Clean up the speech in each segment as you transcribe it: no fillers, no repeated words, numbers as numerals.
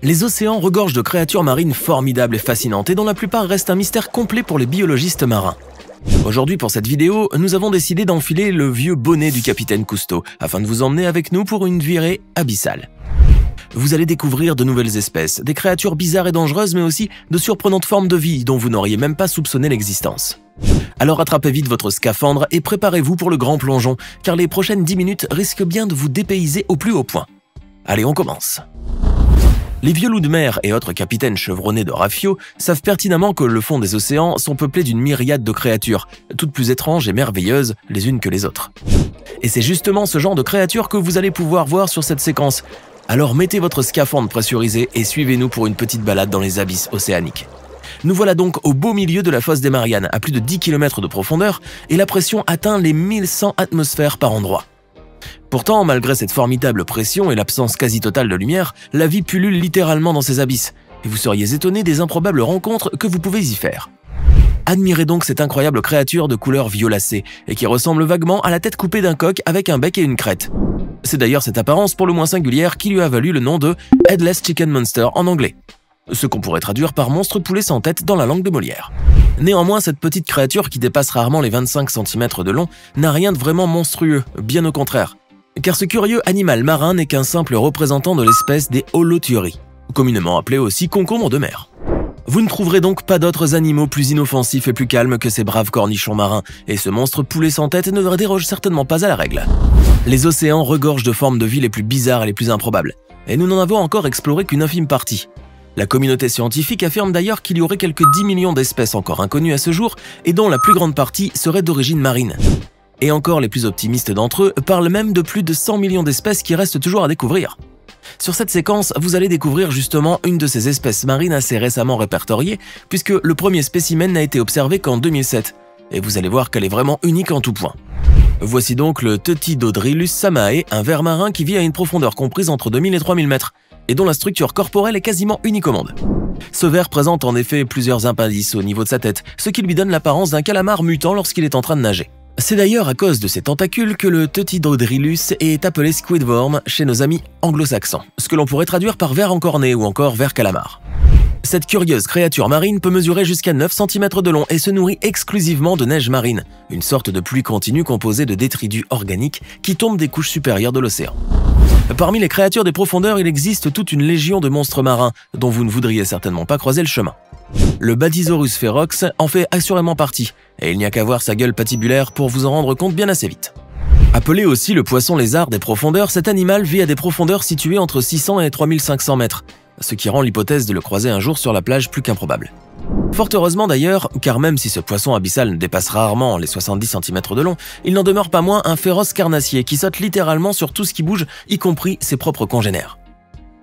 Les océans regorgent de créatures marines formidables et fascinantes et dont la plupart restent un mystère complet pour les biologistes marins. Aujourd'hui pour cette vidéo, nous avons décidé d'enfiler le vieux bonnet du capitaine Cousteau afin de vous emmener avec nous pour une virée abyssale. Vous allez découvrir de nouvelles espèces, des créatures bizarres et dangereuses mais aussi de surprenantes formes de vie dont vous n'auriez même pas soupçonné l'existence. Alors attrapez vite votre scaphandre et préparez-vous pour le grand plongeon car les prochaines 10 minutes risquent bien de vous dépayser au plus haut point. Allez, on commence. Les vieux loups de mer et autres capitaines chevronnés de Rafio savent pertinemment que le fond des océans sont peuplés d'une myriade de créatures, toutes plus étranges et merveilleuses les unes que les autres. Et c'est justement ce genre de créatures que vous allez pouvoir voir sur cette séquence. Alors mettez votre scaphandre pressurisé et suivez-nous pour une petite balade dans les abysses océaniques. Nous voilà donc au beau milieu de la fosse des Mariannes, à plus de 10 km de profondeur, et la pression atteint les 1100 atmosphères par endroit. Pourtant, malgré cette formidable pression et l'absence quasi totale de lumière, la vie pullule littéralement dans ces abysses, et vous seriez étonné des improbables rencontres que vous pouvez y faire. Admirez donc cette incroyable créature de couleur violacée, et qui ressemble vaguement à la tête coupée d'un coq avec un bec et une crête. C'est d'ailleurs cette apparence pour le moins singulière qui lui a valu le nom de Headless Chicken Monster en anglais, ce qu'on pourrait traduire par monstre poulet sans tête dans la langue de Molière. Néanmoins, cette petite créature qui dépasse rarement les 25 cm de long n'a rien de vraiment monstrueux, bien au contraire. Car ce curieux animal marin n'est qu'un simple représentant de l'espèce des holothuries, communément appelés aussi concombres de mer. Vous ne trouverez donc pas d'autres animaux plus inoffensifs et plus calmes que ces braves cornichons marins, et ce monstre poulet sans tête ne déroge certainement pas à la règle. Les océans regorgent de formes de vie les plus bizarres et les plus improbables, et nous n'en avons encore exploré qu'une infime partie. La communauté scientifique affirme d'ailleurs qu'il y aurait quelques 10 millions d'espèces encore inconnues à ce jour, et dont la plus grande partie serait d'origine marine. Et encore les plus optimistes d'entre eux parlent même de plus de 100 millions d'espèces qui restent toujours à découvrir. Sur cette séquence, vous allez découvrir justement une de ces espèces marines assez récemment répertoriées, puisque le premier spécimen n'a été observé qu'en 2007, et vous allez voir qu'elle est vraiment unique en tout point. Voici donc le Teutidodrilus samae, un ver marin qui vit à une profondeur comprise entre 2000 et 3000 mètres, et dont la structure corporelle est quasiment unique au monde. Ce ver présente en effet plusieurs appendices au niveau de sa tête, ce qui lui donne l'apparence d'un calamar mutant lorsqu'il est en train de nager. C'est d'ailleurs à cause de ses tentacules que le Teutidodrilus est appelé squidworm chez nos amis anglo-saxons, ce que l'on pourrait traduire par ver encorné ou encore ver calamar. Cette curieuse créature marine peut mesurer jusqu'à 9 cm de long et se nourrit exclusivement de neige marine, une sorte de pluie continue composée de détritus organiques qui tombent des couches supérieures de l'océan. Parmi les créatures des profondeurs, il existe toute une légion de monstres marins dont vous ne voudriez certainement pas croiser le chemin. Le Basisaurus ferox en fait assurément partie, et il n'y a qu'à voir sa gueule patibulaire pour vous en rendre compte bien assez vite. Appelé aussi le poisson lézard des profondeurs, cet animal vit à des profondeurs situées entre 600 et 3500 mètres, ce qui rend l'hypothèse de le croiser un jour sur la plage plus qu'improbable. Fort heureusement d'ailleurs, car même si ce poisson abyssal ne dépasse rarement les 70 cm de long, il n'en demeure pas moins un féroce carnassier qui saute littéralement sur tout ce qui bouge, y compris ses propres congénères.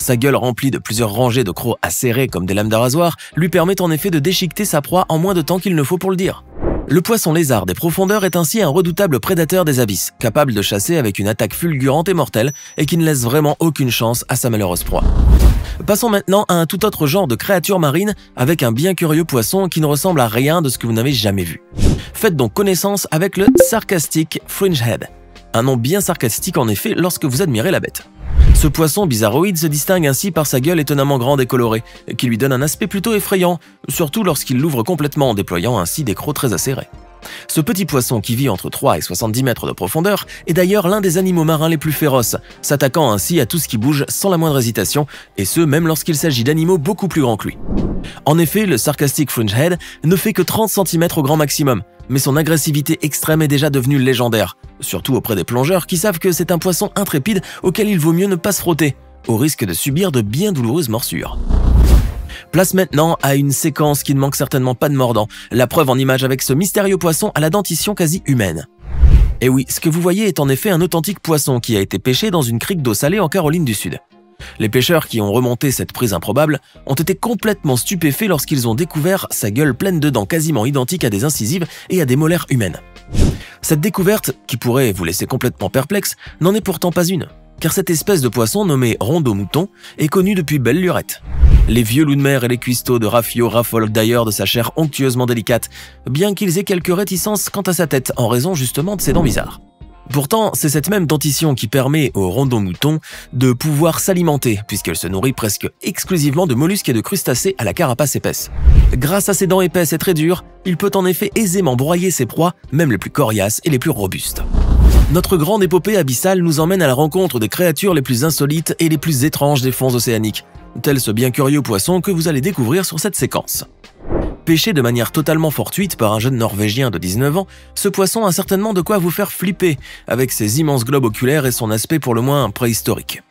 Sa gueule remplie de plusieurs rangées de crocs acérés comme des lames de rasoir lui permet en effet de déchiqueter sa proie en moins de temps qu'il ne faut pour le dire. Le poisson lézard des profondeurs est ainsi un redoutable prédateur des abysses, capable de chasser avec une attaque fulgurante et mortelle et qui ne laisse vraiment aucune chance à sa malheureuse proie. Passons maintenant à un tout autre genre de créature marine avec un bien curieux poisson qui ne ressemble à rien de ce que vous n'avez jamais vu. Faites donc connaissance avec le Sarcastic Fringehead, un nom bien sarcastique en effet lorsque vous admirez la bête. Ce poisson bizarroïde se distingue ainsi par sa gueule étonnamment grande et colorée, qui lui donne un aspect plutôt effrayant, surtout lorsqu'il l'ouvre complètement en déployant ainsi des crocs très acérés. Ce petit poisson qui vit entre 3 et 70 mètres de profondeur est d'ailleurs l'un des animaux marins les plus féroces, s'attaquant ainsi à tout ce qui bouge sans la moindre hésitation, et ce même lorsqu'il s'agit d'animaux beaucoup plus grands que lui. En effet, le Sarcastic Fringehead ne fait que 30 cm au grand maximum, mais son agressivité extrême est déjà devenue légendaire, surtout auprès des plongeurs qui savent que c'est un poisson intrépide auquel il vaut mieux ne pas se frotter, au risque de subir de bien douloureuses morsures. Place maintenant à une séquence qui ne manque certainement pas de mordant, la preuve en image avec ce mystérieux poisson à la dentition quasi humaine. Et oui, ce que vous voyez est en effet un authentique poisson qui a été pêché dans une crique d'eau salée en Caroline du Sud. Les pêcheurs qui ont remonté cette prise improbable ont été complètement stupéfaits lorsqu'ils ont découvert sa gueule pleine de dents quasiment identiques à des incisives et à des molaires humaines. Cette découverte, qui pourrait vous laisser complètement perplexe, n'en est pourtant pas une, car cette espèce de poisson nommé rondeau-mouton est connue depuis belle lurette. Les vieux loups de mer et les cuistots de Rafio raffolent d'ailleurs de sa chair onctueusement délicate, bien qu'ils aient quelques réticences quant à sa tête en raison justement de ses dents bizarres. Pourtant, c'est cette même dentition qui permet au rondon-mouton de pouvoir s'alimenter, puisqu'elle se nourrit presque exclusivement de mollusques et de crustacés à la carapace épaisse. Grâce à ses dents épaisses et très dures, il peut en effet aisément broyer ses proies, même les plus coriaces et les plus robustes. Notre grande épopée abyssale nous emmène à la rencontre des créatures les plus insolites et les plus étranges des fonds océaniques, tel ce bien curieux poisson que vous allez découvrir sur cette séquence. Pêché de manière totalement fortuite par un jeune Norvégien de 19 ans, ce poisson a certainement de quoi vous faire flipper, avec ses immenses globes oculaires et son aspect pour le moins préhistorique.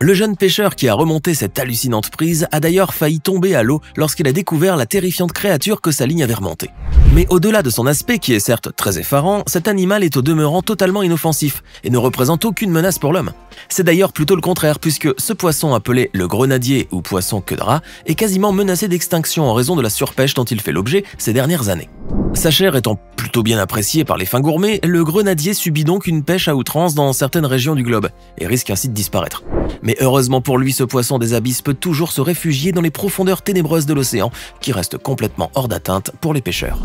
Le jeune pêcheur qui a remonté cette hallucinante prise a d'ailleurs failli tomber à l'eau lorsqu'il a découvert la terrifiante créature que sa ligne avait remontée. Mais au-delà de son aspect qui est certes très effarant, cet animal est au demeurant totalement inoffensif et ne représente aucune menace pour l'homme. C'est d'ailleurs plutôt le contraire puisque ce poisson appelé le grenadier ou poisson queue de rat est quasiment menacé d'extinction en raison de la surpêche dont il fait l'objet ces dernières années. Sa chair étant plutôt bien appréciée par les fins gourmets, le grenadier subit donc une pêche à outrance dans certaines régions du globe et risque ainsi de disparaître. Mais heureusement pour lui, ce poisson des abysses peut toujours se réfugier dans les profondeurs ténébreuses de l'océan, qui reste complètement hors d'atteinte pour les pêcheurs.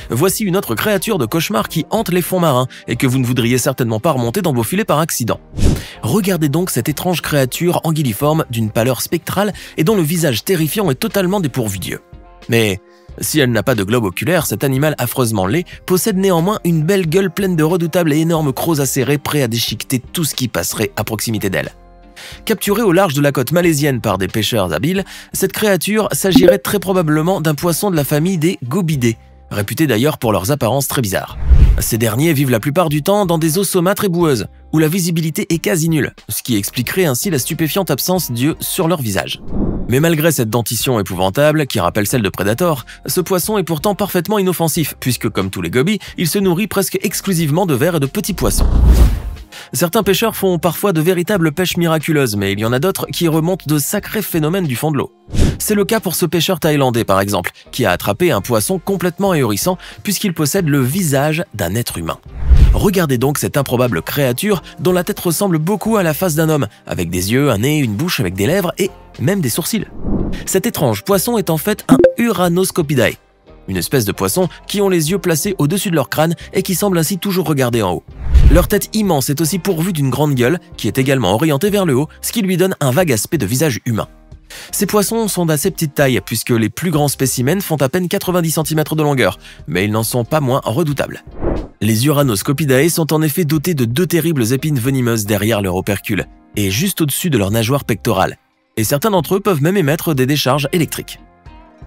Voici une autre créature de cauchemar qui hante les fonds marins et que vous ne voudriez certainement pas remonter dans vos filets par accident. Regardez donc cette étrange créature anguilliforme d'une pâleur spectrale et dont le visage terrifiant est totalement dépourvu d'yeux. Mais si elle n'a pas de globe oculaire, cet animal affreusement laid possède néanmoins une belle gueule pleine de redoutables et énormes crocs acérés prêts à déchiqueter tout ce qui passerait à proximité d'elle. Capturée au large de la côte malaisienne par des pêcheurs habiles, cette créature s'agirait très probablement d'un poisson de la famille des gobidés, réputés d'ailleurs pour leurs apparences très bizarres. Ces derniers vivent la plupart du temps dans des eaux saumâtres et boueuses, où la visibilité est quasi nulle, ce qui expliquerait ainsi la stupéfiante absence d'yeux sur leur visage. Mais malgré cette dentition épouvantable, qui rappelle celle de Predator, ce poisson est pourtant parfaitement inoffensif, puisque comme tous les gobies, il se nourrit presque exclusivement de vers et de petits poissons. Certains pêcheurs font parfois de véritables pêches miraculeuses, mais il y en a d'autres qui remontent de sacrés phénomènes du fond de l'eau. C'est le cas pour ce pêcheur thaïlandais par exemple, qui a attrapé un poisson complètement ahurissant puisqu'il possède le visage d'un être humain. Regardez donc cette improbable créature dont la tête ressemble beaucoup à la face d'un homme, avec des yeux, un nez, une bouche avec des lèvres et même des sourcils. Cet étrange poisson est en fait un Uranoscopidae, une espèce de poisson qui ont les yeux placés au-dessus de leur crâne et qui semblent ainsi toujours regarder en haut. Leur tête immense est aussi pourvue d'une grande gueule qui est également orientée vers le haut, ce qui lui donne un vague aspect de visage humain. Ces poissons sont d'assez petite taille puisque les plus grands spécimens font à peine 90 cm de longueur, mais ils n'en sont pas moins redoutables. Les Uranoscopidae sont en effet dotés de deux terribles épines venimeuses derrière leur opercule et juste au-dessus de leur nageoire pectorale, et certains d'entre eux peuvent même émettre des décharges électriques.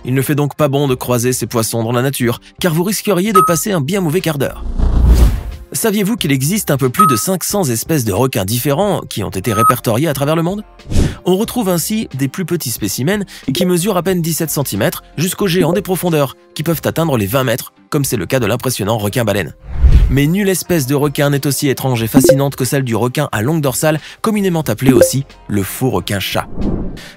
Il ne fait donc pas bon de croiser ces poissons dans la nature, car vous risqueriez de passer un bien mauvais quart d'heure. Saviez-vous qu'il existe un peu plus de 500 espèces de requins différents qui ont été répertoriés à travers le monde? On retrouve ainsi des plus petits spécimens qui mesurent à peine 17 cm jusqu'aux géants des profondeurs qui peuvent atteindre les 20 mètres, comme c'est le cas de l'impressionnant requin-baleine. Mais nulle espèce de requin n'est aussi étrange et fascinante que celle du requin à longue dorsale, communément appelé aussi le faux requin-chat.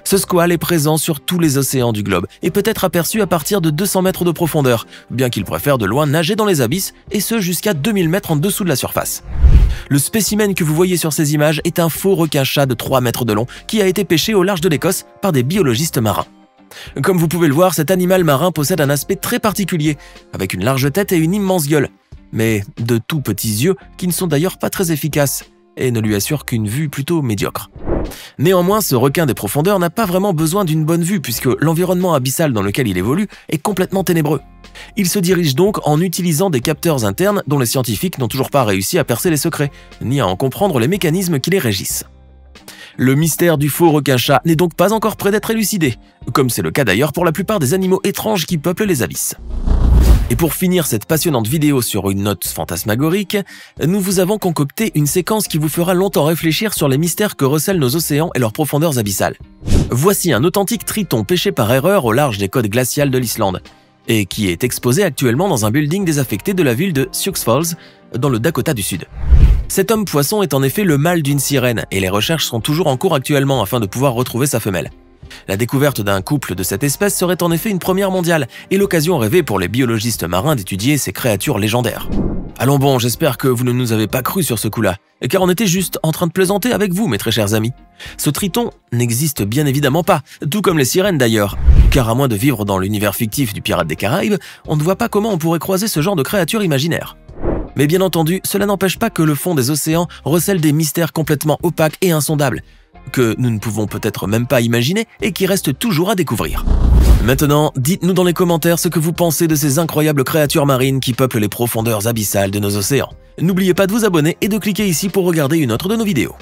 Ce squale est présent sur tous les océans du globe et peut être aperçu à partir de 200 mètres de profondeur, bien qu'il préfère de loin nager dans les abysses et ce jusqu'à 2000 mètres en dessous de la surface. Le spécimen que vous voyez sur ces images est un faux requin-chat de 3 mètres de long qui a été pêché au large de l'Écosse par des biologistes marins. Comme vous pouvez le voir, cet animal marin possède un aspect très particulier, avec une large tête et une immense gueule, mais de tout petits yeux qui ne sont d'ailleurs pas très efficaces et ne lui assurent qu'une vue plutôt médiocre. Néanmoins, ce requin des profondeurs n'a pas vraiment besoin d'une bonne vue puisque l'environnement abyssal dans lequel il évolue est complètement ténébreux. Il se dirige donc en utilisant des capteurs internes dont les scientifiques n'ont toujours pas réussi à percer les secrets, ni à en comprendre les mécanismes qui les régissent. Le mystère du faux requin-chat n'est donc pas encore près d'être élucidé, comme c'est le cas d'ailleurs pour la plupart des animaux étranges qui peuplent les abysses. Et pour finir cette passionnante vidéo sur une note fantasmagorique, nous vous avons concocté une séquence qui vous fera longtemps réfléchir sur les mystères que recèlent nos océans et leurs profondeurs abyssales. Voici un authentique triton pêché par erreur au large des côtes glaciales de l'Islande, et qui est exposé actuellement dans un building désaffecté de la ville de Sioux Falls, dans le Dakota du Sud. Cet homme poisson est en effet le mâle d'une sirène, et les recherches sont toujours en cours actuellement afin de pouvoir retrouver sa femelle. La découverte d'un couple de cette espèce serait en effet une première mondiale et l'occasion rêvée pour les biologistes marins d'étudier ces créatures légendaires. Allons bon, j'espère que vous ne nous avez pas cru sur ce coup-là, car on était juste en train de plaisanter avec vous, mes très chers amis. Ce triton n'existe bien évidemment pas, tout comme les sirènes d'ailleurs, car à moins de vivre dans l'univers fictif du Pirate des Caraïbes, on ne voit pas comment on pourrait croiser ce genre de créature imaginaire. Mais bien entendu, cela n'empêche pas que le fond des océans recèle des mystères complètement opaques et insondables, que nous ne pouvons peut-être même pas imaginer et qui restent toujours à découvrir. Maintenant, dites-nous dans les commentaires ce que vous pensez de ces incroyables créatures marines qui peuplent les profondeurs abyssales de nos océans. N'oubliez pas de vous abonner et de cliquer ici pour regarder une autre de nos vidéos.